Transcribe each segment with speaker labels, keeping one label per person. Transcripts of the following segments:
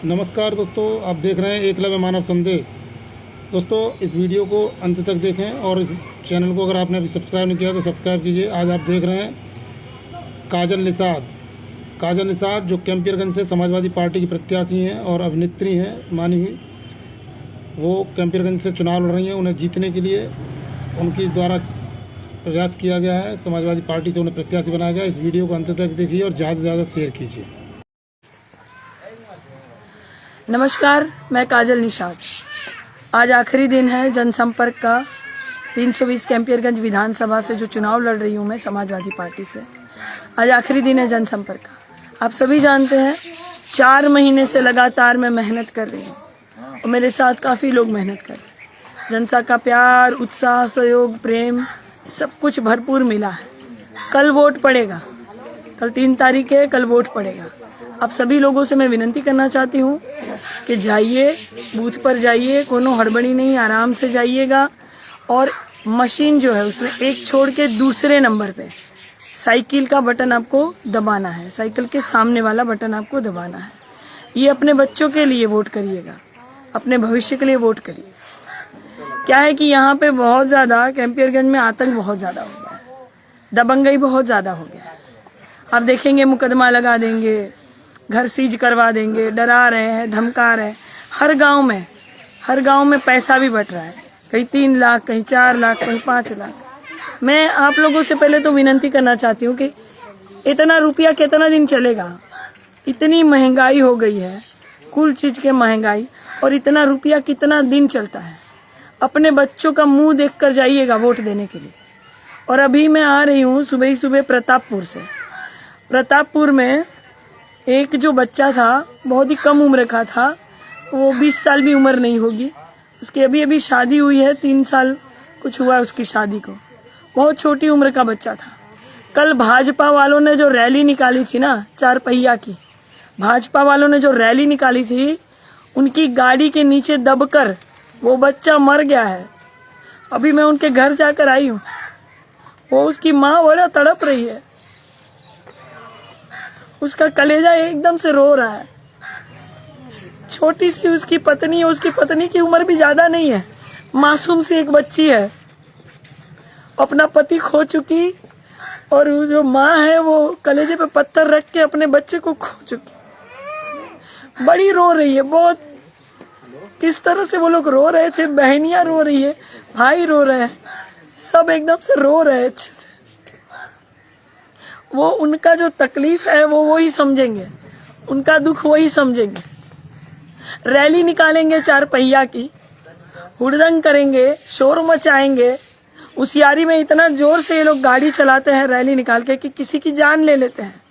Speaker 1: नमस्कार दोस्तों, आप देख रहे हैं एकलव्य मानव संदेश। दोस्तों, इस वीडियो को अंत तक देखें और इस चैनल को अगर आपने अभी सब्सक्राइब नहीं किया तो सब्सक्राइब कीजिए। आज आप देख रहे हैं काजल निषाद जो कैंपियरगंज से समाजवादी पार्टी की प्रत्याशी हैं और अभिनेत्री हैं मानी हुई। वो कैंपियरगंज से चुनाव लड़ रही हैं। उन्हें जीतने के लिए उनकी द्वारा प्रयास किया गया है, समाजवादी पार्टी से उन्हें प्रत्याशी बनाया गया। इस वीडियो को अंत तक देखिए और ज़्यादा से ज़्यादा शेयर कीजिए।
Speaker 2: नमस्कार, मैं काजल निषाद। आज आखिरी दिन है जनसंपर्क का। 320 कैंपियरगंज विधानसभा से जो चुनाव लड़ रही हूँ मैं समाजवादी पार्टी से, आज आखिरी दिन है जनसंपर्क का। आप सभी जानते हैं 4 महीने से लगातार मैं मेहनत कर रही हूँ और मेरे साथ काफ़ी लोग मेहनत कर रहे हैं। जनता का प्यार, उत्साह, सहयोग, प्रेम सब कुछ भरपूर मिला है। कल वोट पड़ेगा, कल 3 तारीख है, कल वोट पड़ेगा। आप सभी लोगों से मैं विनती करना चाहती हूँ कि जाइए, बूथ पर जाइए, कोनो हड़बड़ी नहीं, आराम से जाइएगा। और मशीन जो है उसमें एक छोड़ के दूसरे नंबर पे साइकिल का बटन आपको दबाना है, साइकिल के सामने वाला बटन आपको दबाना है। ये अपने बच्चों के लिए वोट करिएगा, अपने भविष्य के लिए वोट करिए। क्या है कि यहाँ पे बहुत ज़्यादा कैंपियरगंज में आतंक बहुत ज़्यादा हो गया है, दबंगई बहुत ज़्यादा हो गया है। आप देखेंगे मुकदमा लगा देंगे, घर सीज करवा देंगे, डरा रहे हैं, धमका रहे हैं। हर गांव में पैसा भी बट रहा है, कहीं 3 लाख, कहीं 4 लाख, कहीं 5 लाख। मैं आप लोगों से पहले तो विनती करना चाहती हूँ कि इतना रुपया कितना दिन चलेगा? इतनी महंगाई हो गई है, कुल चीज़ के महंगाई, और इतना रुपया कितना दिन चलता है? अपने बच्चों का मुंह देख कर जाइएगा वोट देने के लिए। और अभी मैं आ रही हूँ सुबह ही सुबह प्रतापपुर से। प्रतापपुर में एक जो बच्चा था, बहुत ही कम उम्र का था, वो 20 साल भी उम्र नहीं होगी उसकी, अभी शादी हुई है, 3 साल कुछ हुआ उसकी शादी को। बहुत छोटी उम्र का बच्चा था। कल भाजपा वालों ने जो रैली निकाली थी ना, 4 पहिया की, भाजपा वालों ने जो रैली निकाली थी, उनकी गाड़ी के नीचे दबकर वो बच्चा मर गया है। अभी मैं उनके घर जाकर आई हूँ, वो उसकी माँ बड़ा तड़प रही है, उसका कलेजा एकदम से रो रहा है। छोटी सी उसकी पत्नी है, उसकी पत्नी की उम्र भी ज्यादा नहीं है, मासूम सी एक बच्ची है, अपना पति खो चुकी, और जो माँ है वो कलेजे पे पत्थर रख के अपने बच्चे को खो चुकी। बड़ी रो रही है बहुत। किस तरह से वो लोग रो रहे थे, बहनियां रो रही है, भाई रो रहे हैं, सब एकदम से रो रहे हैं अच्छे से। वो उनका जो तकलीफ है वो वही समझेंगे, उनका दुख वही समझेंगे। रैली निकालेंगे 4 पहिया की, हुड़दंग करेंगे, शोर मचाएंगे। उसियारी में इतना जोर से ये लोग गाड़ी चलाते हैं रैली निकाल के कि किसी की जान ले लेते हैं।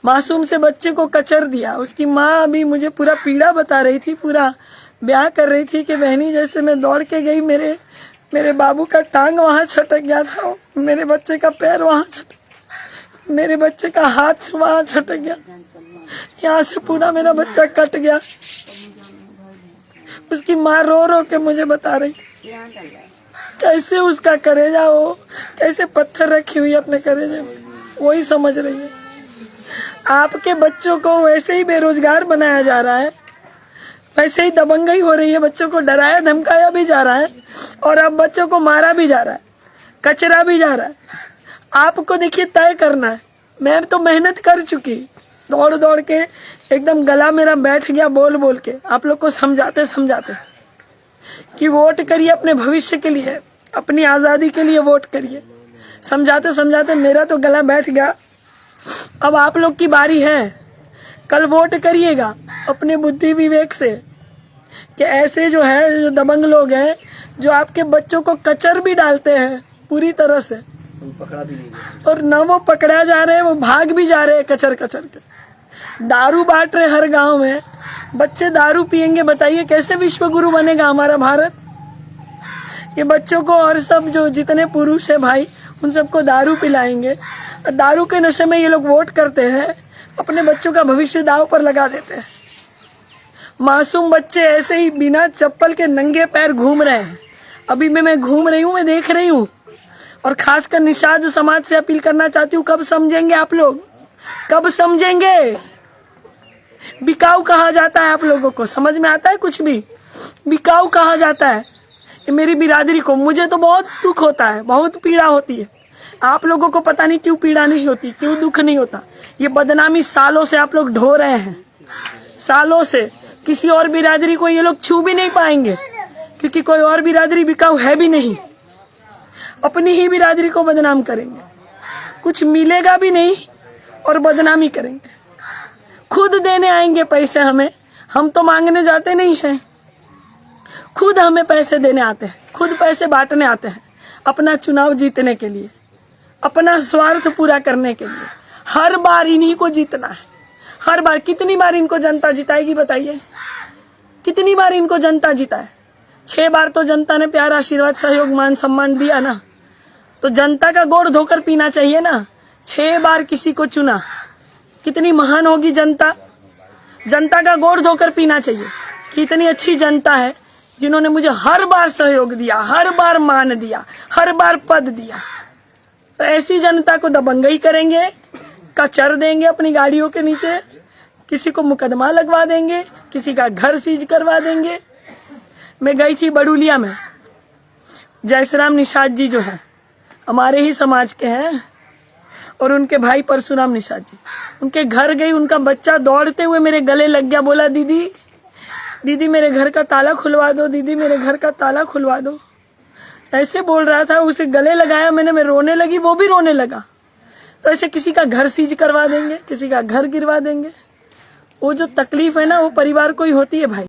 Speaker 2: मासूम से बच्चे को कचर दिया। उसकी माँ अभी मुझे पूरा पीड़ा बता रही थी, पूरा ब्याह कर रही थी कि बहनी जैसे मैं दौड़ के गई, मेरे बाबू का टांग वहाँ छटक गया था, मेरे बच्चे का पैर वहाँ छटक, मेरे बच्चे का हाथ वहाँ छटक गया, यहाँ से पूरा मेरा बच्चा कट गया। उसकी माँ रो रो के मुझे बता रही कैसे उसका कलेजा हो, कैसे पत्थर रखी हुई अपने कलेजे में, वही समझ रही है। आपके बच्चों को वैसे ही बेरोजगार बनाया जा रहा है, वैसे ही दबंगई हो रही है, बच्चों को डराया धमकाया भी जा रहा है, और अब बच्चों को मारा भी जा रहा है, कचरा भी जा रहा है। आपको देखिए तय करना है। मैं तो मेहनत कर चुकी, दौड़ दौड़ के एकदम गला मेरा बैठ गया बोल बोल के, आप लोग को समझाते समझाते कि वोट करिए अपने भविष्य के लिए, अपनी आज़ादी के लिए वोट करिए। समझाते समझाते मेरा तो गला बैठ गया। अब आप लोग की बारी है, कल वोट करिएगा अपने बुद्धि विवेक से कि ऐसे जो है, जो दबंग लोग हैं, जो आपके बच्चों को कचर भी डालते हैं पूरी तरह से, पकड़ा भी नहीं, और न वो पकड़ा जा रहे हैं, वो भाग भी जा रहे हैं कचर कचर के। दारू बांट रहे हर गांव में, बच्चे दारू पियेंगे, बताइए कैसे विश्व गुरु बनेगा हमारा भारत? ये बच्चों को और सब जो जितने पुरुष है भाई, उन सबको दारू पिलाएंगे। दारू के नशे में ये लोग वोट करते हैं, अपने बच्चों का भविष्य दांव पर लगा देते हैं। मासूम बच्चे ऐसे ही बिना चप्पल के नंगे पैर घूम रहे हैं। अभी मैं घूम रही हूँ, मैं देख रही हूँ, और खासकर निषाद समाज से अपील करना चाहती हूँ, कब समझेंगे आप लोग? कब समझेंगे? बिकाऊ कहा जाता है। आप लोगों को समझ में आता है कुछ भी? बिकाऊ कहा जाता है कि मेरी बिरादरी को। मुझे तो बहुत दुख होता है, बहुत पीड़ा होती है। आप लोगों को पता नहीं क्यों पीड़ा नहीं होती, क्यों दुख नहीं होता। ये बदनामी सालों से आप लोग ढो रहे हैं, सालों से। किसी और बिरादरी को ये लोग छू भी नहीं पाएंगे, क्योंकि कोई और बिरादरी बिकाऊ है भी नहीं। अपनी ही बिरादरी को बदनाम करेंगे, कुछ मिलेगा भी नहीं और बदनामी करेंगे। खुद देने आएंगे पैसे हमें, हम तो मांगने जाते नहीं हैं। खुद हमें पैसे देने आते हैं, खुद पैसे बांटने आते हैं, अपना चुनाव जीतने के लिए, अपना स्वार्थ पूरा करने के लिए। हर बार इन्हीं को जीतना है, हर बार। कितनी बार इनको जनता जिताएगी बताइए? कितनी बार इनको जनता जिताए? 6 बार तो जनता ने प्यार, आशीर्वाद, सहयोग, मान सम्मान दिया ना, तो जनता का गोड़ धोकर पीना चाहिए ना। 6 बार किसी को चुना, कितनी महान होगी जनता। जनता का गोड़ धोकर पीना चाहिए कि इतनी अच्छी जनता है जिन्होंने मुझे हर बार सहयोग दिया, हर बार मान दिया, हर बार पद दिया। तो ऐसी जनता को दबंगई करेंगे, कचर देंगे अपनी गाड़ियों के नीचे, किसी को मुकदमा लगवा देंगे, किसी का घर सीज करवा देंगे। मैं गई थी बड़ूलिया में, जयश्राम निषाद जी जो है हमारे ही समाज के हैं, और उनके भाई परशुराम निषाद जी, उनके घर गई। उनका बच्चा दौड़ते हुए मेरे गले लग गया, बोला दीदी दीदी मेरे घर का ताला खुलवा दो, दीदी मेरे घर का ताला खुलवा दो। ऐसे बोल रहा था, उसे गले लगाया मैंने, मैं रोने लगी, वो भी रोने लगा। तो ऐसे किसी का घर सीज करवा देंगे, किसी का घर गिरवा देंगे। वो जो तकलीफ है ना, वो परिवार को ही होती है भाई,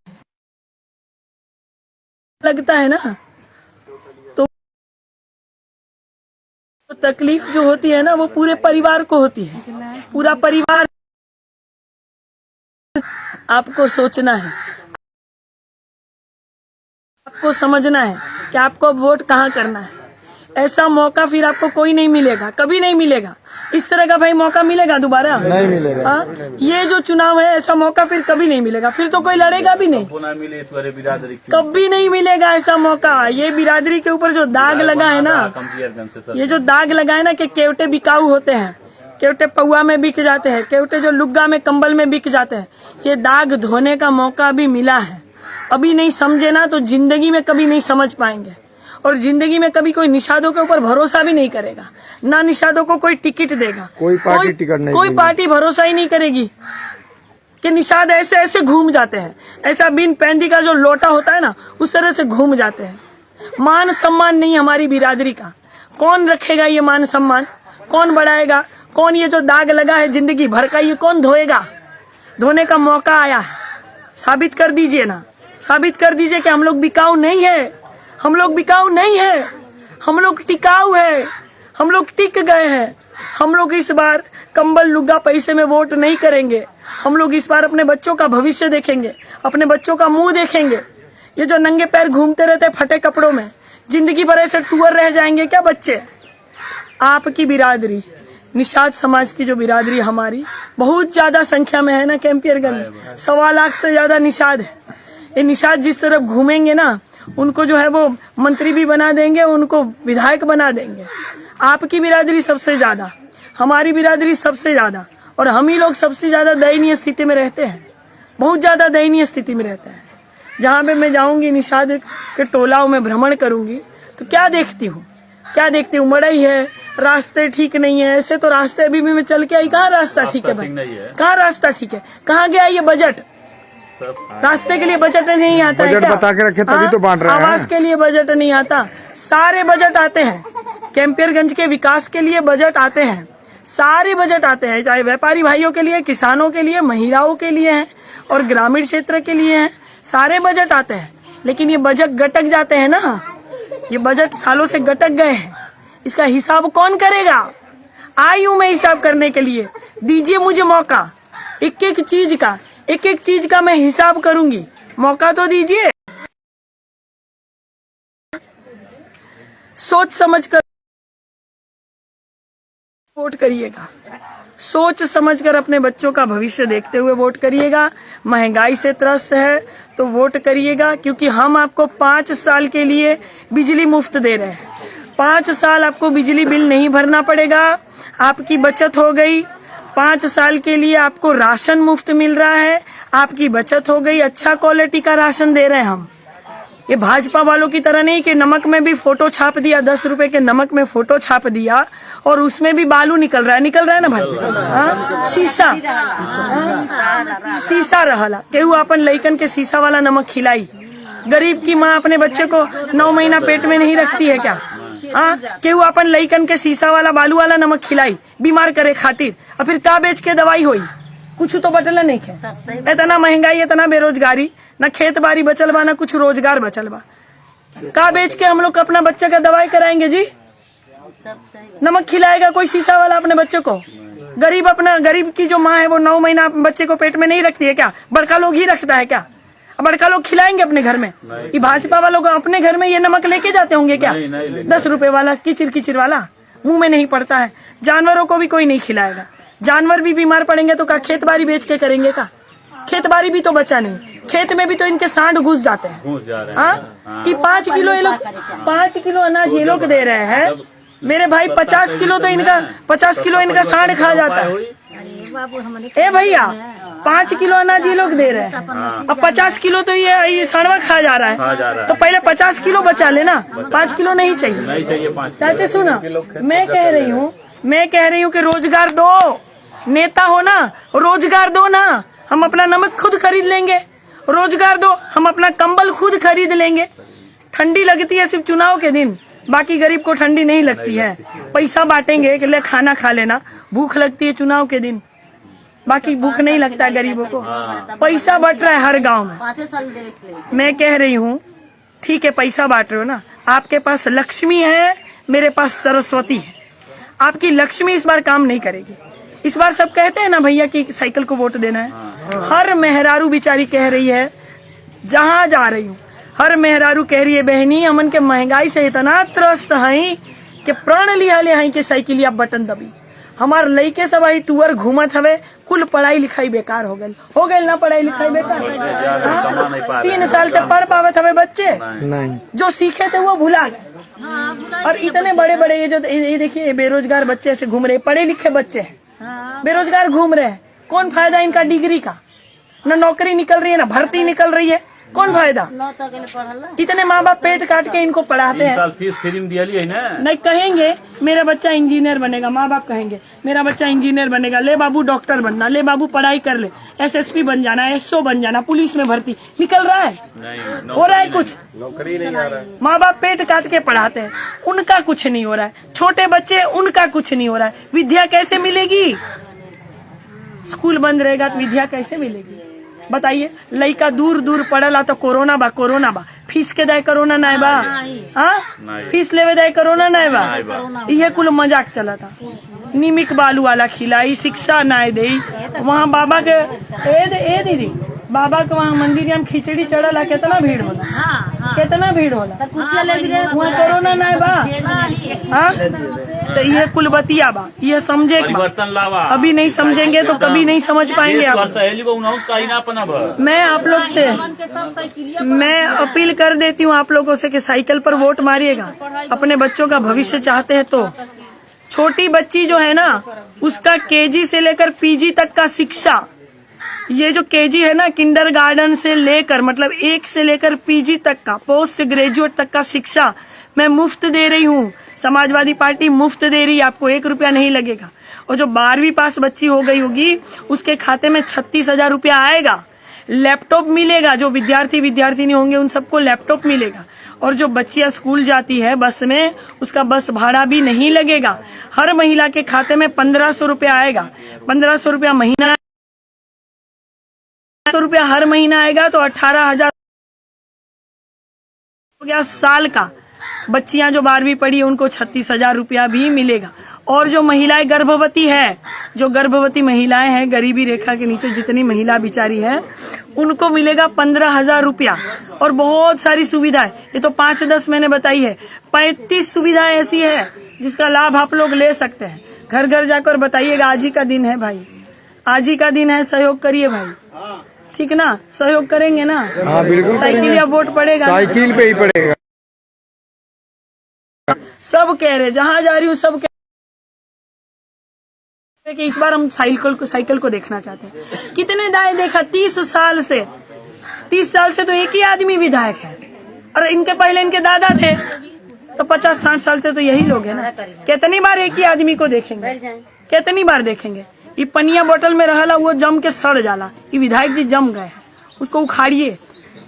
Speaker 2: लगता है ना। तो तकलीफ जो होती है ना, वो पूरे परिवार को होती है। पूरा परिवार, आपको सोचना है, आपको समझना है कि आपको अब वोट कहाँ करना है। ऐसा मौका फिर आपको कोई नहीं मिलेगा, कभी नहीं मिलेगा। इस तरह का भाई मौका मिलेगा दोबारा? नहीं मिलेगा। ये जो चुनाव है, ऐसा मौका फिर कभी नहीं मिलेगा, फिर तो कोई लड़ेगा भी नहीं, कभी नहीं मिलेगा ऐसा मौका। ये बिरादरी के ऊपर जो दाग लगा है ना, ये जो दाग लगा है ना कि केवटे बिकाऊ होते हैं, केवटे पौआ में बिक जाते हैं, केवटे जो लुग्गा में कंबल में बिक जाते हैं, ये दाग धोने का मौका अभी मिला है। अभी नहीं समझे ना तो जिंदगी में कभी नहीं समझ पाएंगे, और जिंदगी में कभी कोई निषादों के ऊपर भरोसा भी नहीं करेगा, ना निषादों को कोई टिकट देगा। कोई पार्टी टिकट नहीं, कोई पार्टी भरोसा ही नहीं करेगी कि निषाद ऐसे ऐसे घूम जाते हैं, ऐसा बिन पैंदी का जो लोटा होता है ना, उस तरह से घूम जाते हैं। मान सम्मान नहीं हमारी बिरादरी का। कौन रखेगा ये मान सम्मान? कौन बढ़ाएगा? कौन ये जो दाग लगा है जिंदगी भर का, ये कौन धोएगा? धोने का मौका आया है, साबित कर दीजिए ना, साबित कर दीजिए कि हम लोग बिकाऊ नहीं है, हम लोग बिकाऊ नहीं है, हम लोग टिकाऊ है, हम लोग टिक गए हैं। हम लोग इस बार कंबल लुग्गा पैसे में वोट नहीं करेंगे। हम लोग इस बार अपने बच्चों का भविष्य देखेंगे, अपने बच्चों का मुंह देखेंगे। ये जो नंगे पैर घूमते रहते फटे कपड़ों में, जिंदगी भर ऐसे टूर रह जाएंगे क्या बच्चे? आपकी बिरादरी, निषाद समाज की जो बिरादरी हमारी बहुत ज्यादा संख्या में है ना कैंपियरगंज, 1.25 लाख से ज्यादा निषाद है। ये निषाद जिस तरफ घूमेंगे ना, उनको जो है वो मंत्री भी बना देंगे, उनको विधायक बना देंगे। आपकी बिरादरी सबसे ज्यादा, हमारी बिरादरी सबसे ज्यादा, और हम ही लोग सबसे ज्यादा दयनीय स्थिति में रहते हैं, बहुत ज्यादा दयनीय स्थिति में रहते हैं। जहाँ पे मैं जाऊंगी, निषाद के टोलाओं में भ्रमण करूंगी, तो क्या देखती हूँ, क्या देखती हूँ? मड़ई है, रास्ते ठीक नहीं है। ऐसे तो रास्ते अभी भी मैं चल के आई, कहाँ रास्ता ठीक है भाई? कहाँ रास्ता ठीक है? कहाँ गया ये बजट? रास्ते के लिए बजट नहीं आता है क्या? बता के रखे तभी तो बांट रहे हैं। आवास के लिए बजट नहीं आता, सारे बजट आते हैं। कैंपियरगंज के विकास के लिए बजट आते हैं, सारे बजट आते हैं, चाहे व्यापारी भाइयों के लिए, किसानों के लिए, महिलाओं के लिए हैं, और ग्रामीण क्षेत्र के लिए हैं। सारे बजट आते हैं, लेकिन ये बजट गटक जाते हैं ना, ये बजट सालों से गटक गए हैं। इसका हिसाब कौन करेगा? आई हूं मैं हिसाब करने के लिए, दीजिए मुझे मौका। एक एक चीज का मैं हिसाब करूंगी, मौका तो दीजिए। सोच समझ कर वोट करिएगा, सोच समझकर अपने बच्चों का भविष्य देखते हुए वोट करिएगा। महंगाई से त्रस्त है तो वोट करिएगा, क्योंकि हम आपको 5 साल के लिए बिजली मुफ्त दे रहे हैं। 5 साल आपको बिजली बिल नहीं भरना पड़ेगा, आपकी बचत हो गई, 5 साल के लिए आपको राशन मुफ्त मिल रहा है, आपकी बचत हो गई, अच्छा क्वालिटी का राशन दे रहे हैं हम। ये भाजपा वालों की तरह नहीं कि नमक में भी फोटो छाप दिया, 10 रुपए के नमक में फोटो छाप दिया और उसमें भी बालू निकल रहा है ना भाई, हाँ? शीशा, शीशा रहला केहू अपन लइकन के शीशा वाला नमक खिलाई। गरीब की माँ अपने बच्चे को 9 महीना पेट में नहीं रखती है क्या? हाँ, केहू अपन लइकन के शीशा वाला बालू वाला नमक खिलाई बीमार करे खातिर, और फिर का बेच के दवाई होई? कुछ तो बटला नहीं है। इतना महंगाई, इतना बेरोजगारी, न खेत बाड़ी बचल बा, न कुछ रोजगार बचल बा। का बेच के हम लोग अपना बच्चे का दवाई कराएंगे जी? नमक खिलाएगा कोई शीशा वाला अपने बच्चे को? गरीब की जो माँ है वो 9 महीना बच्चे को पेट में नहीं रखती है क्या? बड़का लोग ही रखता है क्या? बड़का लोग खिलाएंगे अपने घर में? ये भाजपा वालों को अपने घर में ये नमक लेके जाते होंगे क्या? 10 रुपए वाला किचिर वाला, मुंह में नहीं पड़ता है। जानवरों को भी कोई नहीं खिलाएगा, जानवर भी बीमार पड़ेंगे तो का खेत बाड़ी बेच के करेंगे का? खेत बाड़ी भी तो बचा नहीं, खेत में भी तो इनके सांड घुस जाते हैं। हाँ, ये 5 किलो ये लोग 5 किलो अनाज ये लोग दे रहे हैं मेरे भाई, 50 किलो तो इनका सांड खा जाता है। ए भैया, 5 किलो अनाज ये लोग दे रहे हैं, अब 50 किलो तो ये सांडवा खा जा रहा है। तो पहले 50 किलो बचा लेना, 5 किलो नहीं चाहिए। चाचा सुना, मैं कह रही हूँ कि रोजगार दो, नेता हो ना, रोजगार दो ना। हम अपना नमक खुद खरीद लेंगे, रोजगार दो, हम अपना कंबल खुद खरीद लेंगे। ठंडी लगती है सिर्फ चुनाव के दिन, बाकी गरीब को ठंडी नहीं लगती है। पैसा बांटेंगे कि ले खाना खा लेना, भूख लगती है चुनाव के दिन, बाकी भूख नहीं लगता है गरीबों को। पैसा बट रहा है हर गांव में। मैं कह रही हूँ ठीक है, पैसा बांट रहे हो ना, आपके पास लक्ष्मी है, मेरे पास सरस्वती है। आपकी लक्ष्मी इस बार काम नहीं करेगी। इस बार सब कहते हैं ना भैया कि साइकिल को वोट देना है। हर मेहरारू बिचारी कह रही है, जहाँ जा रही हूँ हर मेहरारू कह रही है, बहनी हमन के महंगाई से इतना त्रस्त हैं कि प्राण लिया ले हैं कि साइकिलिया बटन दबी। हमार लइके सब आई टूर घूमत हवे, कुल पढ़ाई लिखाई बेकार हो गई ना, पढ़ाई लिखाई बेकार। 3 साल से पढ़ पावत हवे बच्चे, जो सीखे थे वो भुला गए। और इतने बड़े बड़े ये देखिए बेरोजगार बच्चे ऐसे घूम रहे, पढ़े लिखे बच्चे हैं बेरोजगार घूम रहे हैं। कौन फायदा इनका डिग्री का? न नौकरी निकल रही है, न भर्ती निकल रही है, कौन फायदा? इतने माँ बाप पेट काट के इनको पढ़ाते हैं।
Speaker 3: साल फीस फ्री में दिया है ना?
Speaker 2: नहीं, कहेंगे मेरा बच्चा इंजीनियर बनेगा, माँ बाप कहेंगे मेरा बच्चा इंजीनियर बनेगा, ले बाबू डॉक्टर बनना, ले बाबू पढ़ाई कर ले, SSP बन जाना, SO बन जाना, पुलिस में भर्ती निकल रहा है? नहीं, हो रहा है कुछ?
Speaker 3: नौकरी नहीं आ रहा है।
Speaker 2: माँ बाप पेट काट के पढ़ाते हैं, उनका कुछ नहीं हो रहा है। छोटे बच्चे, उनका कुछ नहीं हो रहा है। विद्या कैसे मिलेगी? स्कूल बंद रहेगा तो विद्या कैसे मिलेगी? बताइए। लइका दूर दूर पढ़ला तो कोरोना बा, फीस के दाय कोरोना नहीं बा, हाँ फीस लेवे दाय कोरोना नहीं बा। ये कुल मजाक चला था। निमिक बालू वाला खिलाई, शिक्षा नहीं दे। वहाँ बाबा के ए दीदी, बाबा के वहाँ मंदिर में खिचड़ी चढ़ला, कितना भीड़ होला, कितना भीड़ होला। वहाँ कोरोना नहीं बा, हाँ तो ये कुल बतिया बा, ये समझे अभी नहीं समझेंगे तो कभी नहीं समझ पाएंगे आप। मैं आप लोग से मैं अपील कर देती हूँ आप लोगों से कि साइकिल पर वोट मारिएगा। अपने बच्चों का भविष्य चाहते हैं तो छोटी बच्ची जो है ना, उसका KG से लेकर PG तक का शिक्षा, ये जो KG है ना, किंडर गार्डन से लेकर मतलब 1 से लेकर PG तक का, पोस्ट ग्रेजुएट तक का शिक्षा मैं मुफ्त दे रही हूँ। समाजवादी पार्टी मुफ्त दे रही है, आपको 1 रुपया नहीं लगेगा। और जो 12वीं पास बच्ची हो गई होगी उसके खाते में 36,000 रुपया आएगा। लैपटॉप मिलेगा, जो विद्यार्थी होंगे उन सबको लैपटॉप मिलेगा। और जो बच्चियां स्कूल जाती है बस में, उसका बस भाड़ा भी नहीं लगेगा। हर महिला के खाते में 1500 रुपया आएगा। 1500 रुपया महीना, 100 रुपया हर महीना आएगा तो 18,000 हो गया साल का। बच्चियां जो 12वीं पढ़ी उनको 36,000 रुपया भी मिलेगा। और जो महिलाएं गर्भवती है, जो गर्भवती महिलाएं हैं, गरीबी रेखा के नीचे जितनी महिला बिचारी है, उनको मिलेगा 15,000 रुपया। और बहुत सारी सुविधाएं, ये तो 5-10 मैंने बताई है, 35 सुविधाएं ऐसी है जिसका लाभ आप लोग ले सकते हैं। घर घर जाकर बताइएगा, आज ही का दिन है भाई, आज ही का दिन है, सहयोग करिए भाई, ठीक ना? सहयोग करेंगे ना?
Speaker 4: हाँ बिल्कुल।
Speaker 2: साइकिल या वोट पड़ेगा,
Speaker 4: साइकिल पे ही पड़ेगा।
Speaker 2: सब कह रहे, जहाँ जा रही हूँ सब कह कि इस बार हम साइकिल को देखना चाहते हैं। कितने दाएं देखा 30 साल से तो एक ही आदमी विधायक है, और इनके पहले इनके दादा थे तो 50-60 साल से तो यही लोग हैं ना। कितनी बार एक ही आदमी को देखेंगे, कितनी बार देखेंगे। ये पनिया बोतल में रहला वो जम के सड़ जाला, ये विधायक जी जम गए, उसको उखाड़िए।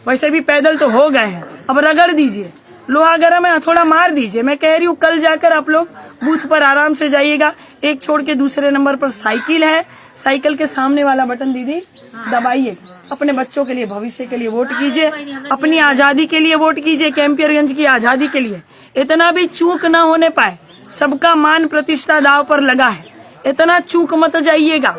Speaker 2: वैसे भी पैदल तो हो गए हैं, अब रगड़ दीजिए, लोहा गरम है थोड़ा मार दीजिए। मैं कह रही हूँ कल जाकर आप लोग बूथ पर आराम से जाइएगा। एक छोड़ के दूसरे नंबर पर साइकिल है, साइकिल के सामने वाला बटन दीदी दबाइए। अपने बच्चों के लिए, भविष्य के लिए वोट कीजिए, अपनी आजादी के लिए वोट कीजिए, कैंपियरगंज की आजादी के लिए। इतना भी चूक न होने पाए, सबका मान प्रतिष्ठा दाव पर लगा है, इतना चूक मत जाइएगा।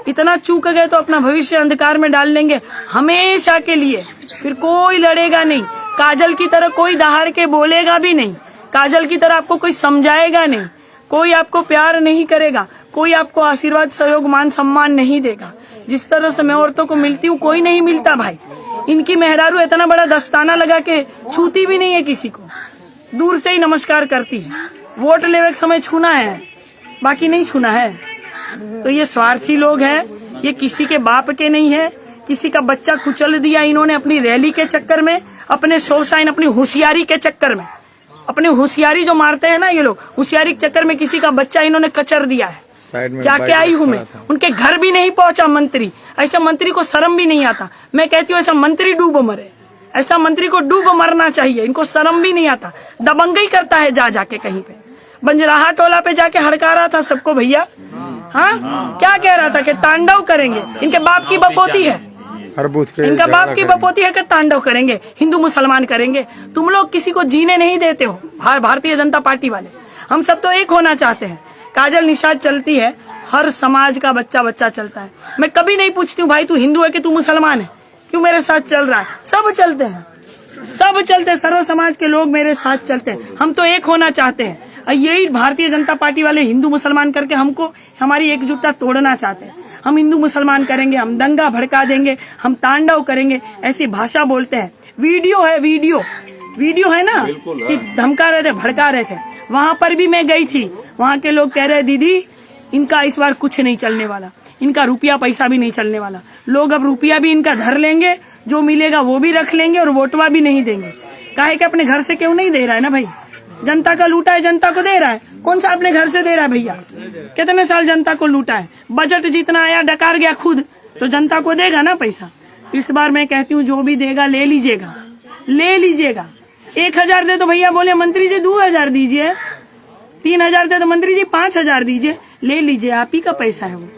Speaker 2: इतना चूक गए तो अपना भविष्य अंधकार में डाल लेंगे हमेशा के लिए, फिर कोई लड़ेगा नहीं। काजल की तरह कोई दहाड़ के बोलेगा भी नहीं, काजल की तरह आपको कोई समझाएगा नहीं, कोई आपको प्यार नहीं करेगा, कोई आपको आशीर्वाद सहयोग मान सम्मान नहीं देगा। जिस तरह से मैं औरतों को मिलती हूँ कोई नहीं मिलता भाई। इनकी मेहरारू इतना बड़ा दस्ताना लगा के छूती भी नहीं है किसी को, दूर से ही नमस्कार करती है। वोट लेवे के समय छूना है, बाकी नहीं छूना है। तो ये स्वार्थी लोग हैं, ये किसी के बाप के नहीं है। किसी का बच्चा कुचल दिया इन्होंने अपनी रैली के चक्कर में, अपने शो शाइन, अपनी होशियारी के चक्कर में। अपनी होशियारी जो मारते हैं ना ये लोग, होशियारी के चक्कर में किसी का बच्चा इन्होंने कचर दिया है। जाके आई हूँ मैं, उनके घर भी नहीं पहुंचा मंत्री। ऐसा मंत्री को शर्म भी नहीं आता। मैं कहती हूँ ऐसा मंत्री डूब मरे, ऐसा मंत्री को डूब मरना चाहिए। इनको शर्म भी नहीं आता, दबंगई करता है जा जाके कहीं पे। बंजराहा टोला पे जाके हड़का रहा था सबको भैया। हाँ, क्या कह रहा था कि तांडव करेंगे। इनके बाप की बपोती है, इनका बाप की बपोती है कि तांडव करेंगे, हिंदू मुसलमान करेंगे। तुम लोग किसी को जीने नहीं देते हो, भारतीय जनता पार्टी वाले। हम सब तो एक होना चाहते हैं। काजल निषाद चलती है, हर समाज का बच्चा चलता है। मैं कभी नहीं पूछती हूँ भाई तू हिंदू है कि तू मुसलमान है, क्यों मेरे साथ चल रहा है। सब चलते हैं, सब चलते हैं, सर्व समाज के लोग मेरे साथ चलते हैं। हम तो एक होना चाहते हैं। यही भारतीय जनता पार्टी वाले हिंदू मुसलमान करके हमको, हमारी एकजुटता तोड़ना चाहते हैं। हम हिंदू मुसलमान करेंगे, हम दंगा भड़का देंगे, हम तांडव करेंगे, ऐसी भाषा बोलते हैं। वीडियो है, वीडियो है ना कि धमका रहे थे, भड़का रहे थे। वहां पर भी मैं गई थी, वहां के लोग कह रहे दीदी इनका इस बार कुछ नहीं चलने वाला, इनका रुपया पैसा भी नहीं चलने वाला। लोग अब रुपया भी इनका धर लेंगे, जो मिलेगा वो भी रख लेंगे और वोटवा भी नहीं देंगे। काहे कि अपने घर से क्यों नहीं दे रहा है ना भाई, जनता का लूटा है, जनता को दे रहा है। कौन सा अपने घर से दे रहा है भैया? कितने साल जनता को लूटा है, बजट जितना आया डकार गया खुद, तो जनता को देगा ना पैसा। इस बार मैं कहती हूँ जो भी देगा ले लीजिएगा, ले लीजिएगा। 1000 दे तो भैया बोले मंत्री जी 2000 दीजिए, 3000 दे तो मंत्री जी 5000 दीजिए, ले लीजिए। आप ही का पैसा है वो,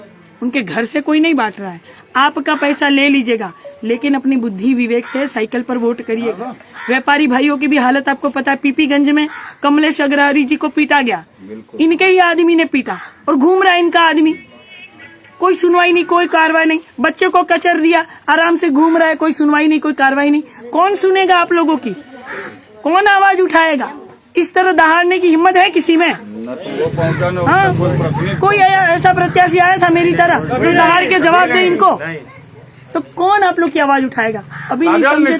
Speaker 2: उनके घर से कोई नहीं बांट रहा है, आपका पैसा ले लीजिएगा। लेकिन अपनी बुद्धि विवेक से साइकिल पर वोट करिएगा। व्यापारी भाइयों की भी हालत आपको पता है, पीपीगंज में कमलेश अग्रहरी जी को पीटा गया, इनके ही आदमी ने पीटा, और घूम रहा है इनका आदमी। कोई सुनवाई नहीं, कोई कार्रवाई नहीं। बच्चे को कचर दिया, आराम से घूम रहा है, कोई सुनवाई नहीं, कोई कार्रवाई नहीं। कौन सुनेगा आप लोगों की? कौन आवाज उठाएगा? इस तरह दहाड़ने की हिम्मत है किसी में? हाँ, कोई ऐसा प्रत्याशी आया था मेरी तरह जो दहाड़ के जवाब दे इनको? तो कौन आप लोग की आवाज उठाएगा? अभी नहीं समझे।